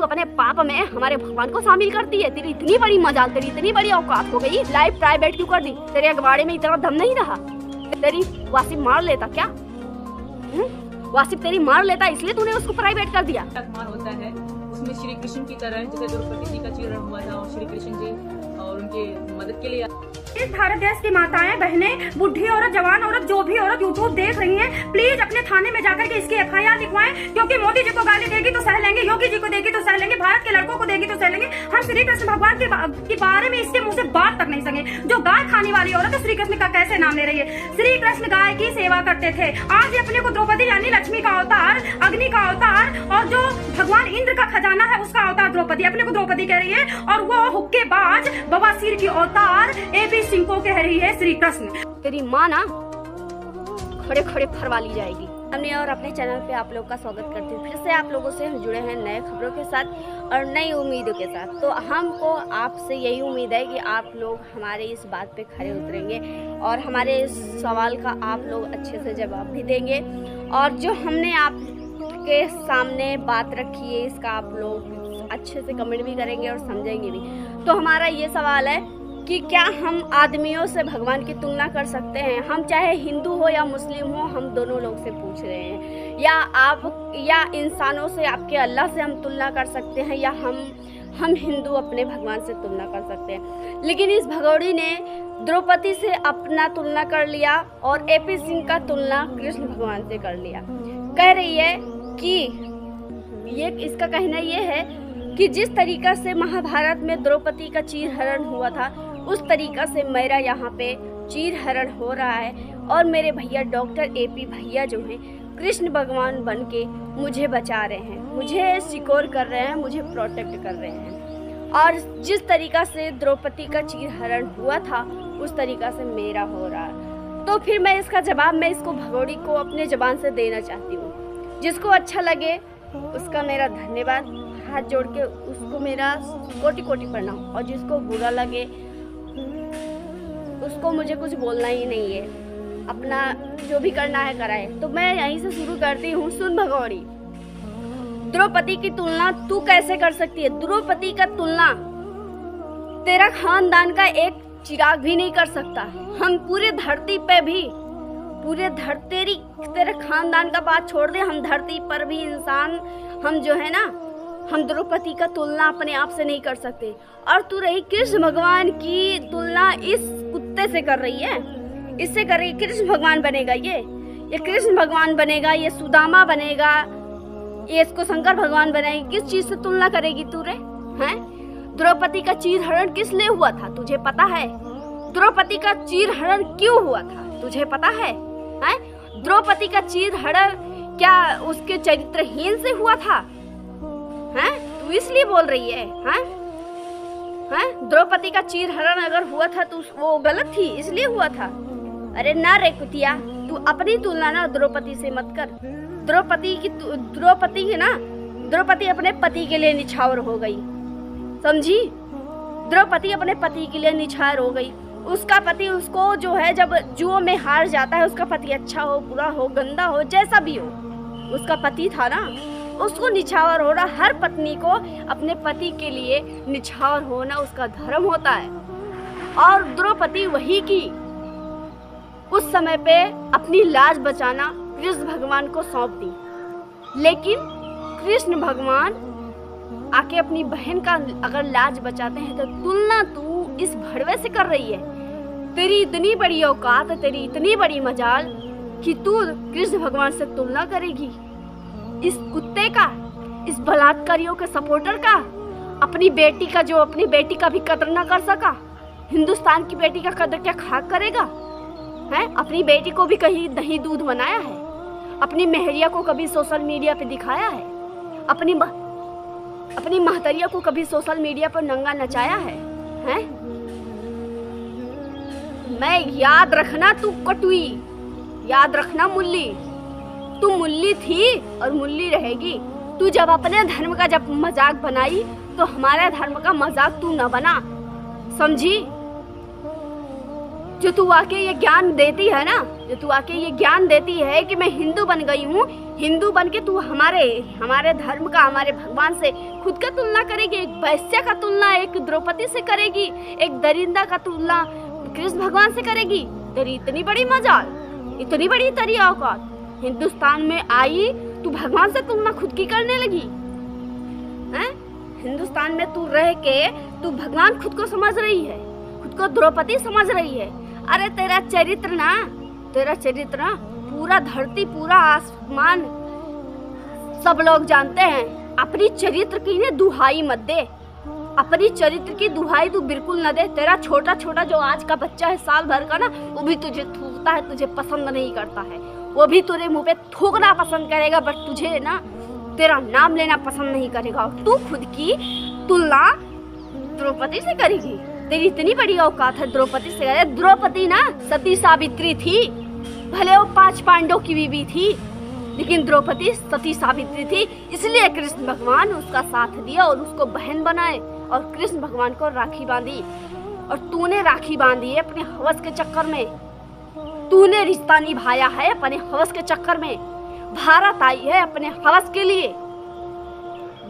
अपने पाप में हमारे भगवान को शामिल करती है। तेरी इतनी बड़ी मजाल, तेरी इतनी बड़ी औकात हो गई, लाइव प्राइवेट क्यों कर दी? तेरे अखबारे में इतना दम नहीं रहा? तेरी वासिफ मार लेता क्या? वासिफ तेरी मार लेता, इसलिए तूने उसको प्राइवेट कर दिया। होता है उसमें श्री कृष्ण की तरह जैसे द्रौपदी जी का चीरण हुआ था और श्री कृष्ण जी और उनके मदद के लिए इस भारत देश की माताएं, बहनें, बुढ़ी औरत, जवान औरत, जो भी औरत यूट्यूब देख रही हैं, प्लीज अपने थाने में जाकर के इसकी FIR लिखवाएं, क्योंकि मोदी जी को गाली देगी तो सह लेंगे, योगी जी को देगी तो सह लेंगे, भारत के लड़कों को देगी तो सह लेंगे। हम श्री कृष्ण भगवान के बारे में इसके मुंह से बात तक नहीं सके। जो गाय खाने वाली औरत है, श्री कृष्ण का कैसे नाम ले रही है? श्री कृष्ण गाय की सेवा करते थे। आज अपने को द्रौपदी यानी लक्ष्मी का अवतार, अग्नि का अवतार और जो भगवान इंद्र का खजाना है उसका अवतार द्रौपदी, अपने को द्रौपदी कह रही है। और वो हुक्केबाज बवासीर की अवतार AP सिंह को कह रही है श्री कृष्ण। तेरी माँ ना खड़े खड़े फरवा ली जाएगी। हमने और अपने चैनल पे आप लोग का स्वागत करते हैं। फिर से आप लोगों से हम जुड़े हैं नए खबरों के साथ और नई उम्मीदों के साथ। तो हमको आपसे यही उम्मीद है कि आप लोग हमारे इस बात पे खड़े उतरेंगे और हमारे इस सवाल का आप लोग अच्छे से जवाब भी देंगे। और जो हमने आपके सामने बात रखी है इसका आप लोग अच्छे से कमेंट भी करेंगे और समझेंगे भी। तो हमारा ये सवाल है कि क्या हम आदमियों से भगवान की तुलना कर सकते हैं? हम चाहे हिंदू हो या मुस्लिम हो, हम दोनों लोग से पूछ रहे हैं। या इंसानों से, आपके अल्लाह से हम तुलना कर सकते हैं, या हम हिंदू अपने भगवान से तुलना कर सकते हैं। लेकिन इस भगोड़ी ने द्रौपदी से अपना तुलना कर लिया और AP सिंह का तुलना कृष्ण भगवान से कर लिया। कह रही है कि इसका कहना ये है कि जिस तरीका से महाभारत में द्रौपदी का चीरहरण हुआ था, उस तरीका से मेरा यहाँ पे चीरहरण हो रहा है। और मेरे भैया डॉक्टर AP भैया जो हैं कृष्ण भगवान बन के मुझे बचा रहे हैं, मुझे सिक्योर कर रहे हैं, मुझे प्रोटेक्ट कर रहे हैं। और जिस तरीका से द्रौपदी का चीरहरण हुआ था उस तरीका से मेरा हो रहा है। तो फिर मैं इसका जवाब मैं इसको भगोड़ी को अपने ज़बान से देना चाहती हूँ। जिसको अच्छा लगे उसका मेरा धन्यवाद, हाथ जोड़ के उसको मेरा कोटि कोटि प्रणाम। और जिसको बुरा लगे उसको मुझे कुछ बोलना ही नहीं है, अपना जो भी करना है कराए। तो मैं यहीं से शुरू करती हूँ। सुन भगोड़ी, द्रौपदी की तुलना तू कैसे कर सकती है? द्रौपदी का तुलना तेरा खानदान का एक चिराग भी नहीं कर सकता। हम पूरे धरती पे भी तेरे खानदान का बात छोड़ दे, हम धरती पर भी इंसान हम जो है ना, हम द्रौपदी का तुलना अपने आप से नहीं कर सकते। और तू रही कृष्ण भगवान की तुलना इस कुत्ते से कर रही है, इससे कर रही। कृष्ण भगवान बनेगा ये कृष्ण भगवान बनेगा, ये सुदामा बनेगा, ये इसको शंकर भगवान बनाएगी। किस चीज से तुलना करेगी तू रे? हैं? द्रौपदी का चीरहरण किस लिए हुआ था तुझे पता है? द्रौपदी का चीरहरण क्यों हुआ था तुझे पता है? हैं? द्रौपदी का चीरहरण क्या उसके चरित्रहीन से हुआ था? हैं? तू इसलिए बोल रही है? हैं? द्रौपदी का चीरहरण अगर हुआ था तो वो गलत थी, इसलिए हुआ था। अरे ना रे कुतिया, तू अपनी तुलना ना द्रौपदी से मत कर। द्रौपदी अपने पति के लिए निछावर हो गई, समझी? द्रौपदी अपने पति के लिए निछावर हो गई। उसका पति उसको जो है जब जुओं में हार जाता है, उसका पति अच्छा हो, बुरा हो, गंदा हो, जैसा भी हो, उसका पति था ना, उसको निछावर होना, हर पत्नी को अपने पति के लिए निछावर होना उसका धर्म होता है। और द्रौपदी वही की उस समय पे अपनी लाज बचाना कृष्ण भगवान को सौंप दी। लेकिन कृष्ण भगवान आके अपनी बहन का अगर लाज बचाते हैं तो तुलना तू इस भड़वे से कर रही है। तेरी इतनी बड़ी औकात, तेरी इतनी बड़ी मजाल कि तू कृष्ण भगवान से तुलना करेगी? इस कुत्ते का, इस बलात्कारियों के सपोर्टर का, अपनी बेटी का, जो अपनी बेटी का भी कदर ना कर सका, हिंदुस्तान की बेटी का कदर क्या खाक करेगा? है? अपनी बेटी को भी कहीं दही दूध बनाया है, अपनी मेहरिया को कभी सोशल मीडिया पे दिखाया है, अपनी महतरिया को कभी सोशल मीडिया पर नंगा नचाया है? हैं? मैं याद रखना तू कटुई, याद रखना मुल्ली, तू मुल्ली थी और मुल्ली रहेगी। तू जब अपने धर्म का जब मजाक बनाई तो हमारे धर्म का मजाक तू न बना, समझी? जो तू आके ये ज्ञान देती है ना, जो तू आके ये ज्ञान देती है कि मैं हिंदू बन गई हूँ, हिंदू बन के तू हमारे धर्म का, हमारे भगवान से खुद का तुलना करेगी, एक वैश्य का तुलना एक द्रौपदी से करेगी, एक दरिंदा का तुलना कृष्ण भगवान से करेगी। तेरी इतनी बड़ी मजाल, इतनी बड़ी तेरी औकात, हिंदुस्तान में आई तू भगवान से तुलना खुद की करने लगी हैं? हिंदुस्तान में तू रह के तू भगवान खुद को समझ रही है, खुद को द्रौपदी समझ रही है। अरे तेरा चरित्र ना पूरा धरती, पूरा आसमान सब लोग जानते हैं। अपनी चरित्र की ने दुहाई मत दे, अपनी चरित्र की दुहाई तू बिल्कुल न दे। तेरा छोटा छोटा जो आज का बच्चा है साल भर का ना, वो भी तुझे थूकता है, तुझे पसंद नहीं करता है, वो भी तेरे मुंह पे थूकना पसंद करेगा, बट तुझे ना तेरा नाम लेना पसंद नहीं करेगा। और तू खुद की तुलना द्रौपदी से करेगी। तेरी इतनी बड़ी औकात है द्रौपदी से करे। द्रौपदी ना सती सावित्री थी, भले वो 5 पांडवों की बीवी थी, लेकिन द्रौपदी सती सावित्री थी। इसलिए कृष्ण भगवान उसका साथ दिया और उसको बहन बनाए और कृष्ण भगवान को राखी बांधी। और तूने राखी बांधी है अपने हवस के चक्कर में, तूने रिश्ता निभाया है अपने हवस के चक्कर में। भारत आई है अपने हवस के लिए।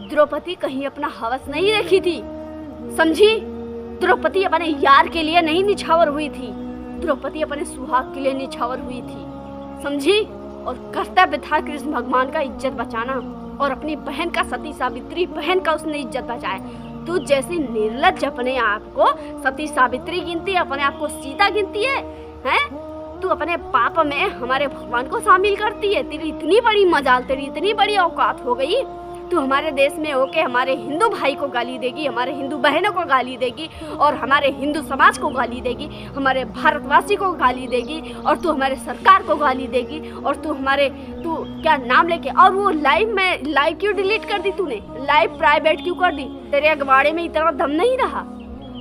द्रौपदी कहीं अपना हवस नहीं रखी थी, समझी? द्रौपदी अपने यार के लिए नहीं निछावर हुई थी, द्रौपदी अपने सुहाग के लिए निछावर हुई थी, समझी? और कर्तव्य था कृष्ण भगवान का इज्जत बचाना, और अपनी बहन का, सती सावित्री बहन का उसने इज्जत बचाया। तू जैसी निर्लज्ज अपने आप को सती सावित्री गिनती है, अपने आप को सीता गिनती है, हैं? तू अपने पाप में हमारे भगवान को शामिल करती है। तेरी इतनी बड़ी मजाल, तेरी इतनी बड़ी औकात हो गई, तू हमारे देश में होके हमारे हिंदू भाई को गाली देगी, हमारे हिंदू बहनों को गाली देगी, और हमारे हिंदू समाज को गाली देगी, हमारे भारतवासी को गाली देगी, और तू हमारे सरकार को गाली देगी, और तू क्या नाम लेके। और वो लाइव क्यों डिलीट कर दी तूने? लाइव प्राइवेट क्यों कर दी? तेरे अखबारे में इतना दम नहीं रहा,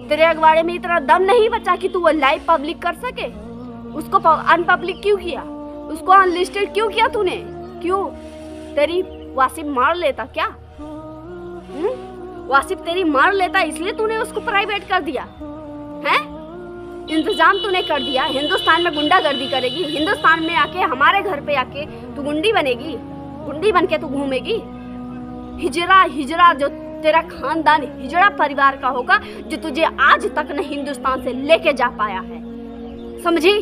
तेरे अखबारे में इतना दम नहीं बचा कि तू वो लाइव पब्लिक कर सके। उसको अनपब्लिक क्यों किया? उसको अनलिस्टेड क्यों किया तूने? क्यों? तेरी वासिफ मार लेता क्या? वासिफ तेरी मार लेता, इसलिए तूने उसको प्राइवेट कर दिया है? इंतजाम तूने कर दिया। हिंदुस्तान में गुंडागर्दी करेगी, हिंदुस्तान में आके हमारे घर पे आके तू गुंडी बनेगी, गुंडी बन के तू घूमेगी। हिजड़ा जो तेरा खानदान हिजड़ा परिवार का होगा, जो तुझे आज तक न हिंदुस्तान से लेके जा पाया है, समझी?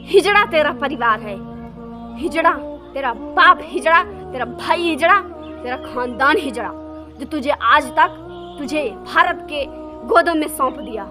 हिजड़ा तेरा परिवार है, हिजड़ा तेरा बाप हिजड़ा, तेरा भाई हिजड़ा, तेरा खानदान हिजड़ा, जो तुझे आज तक तुझे भारत के गोदों में सौंप दिया।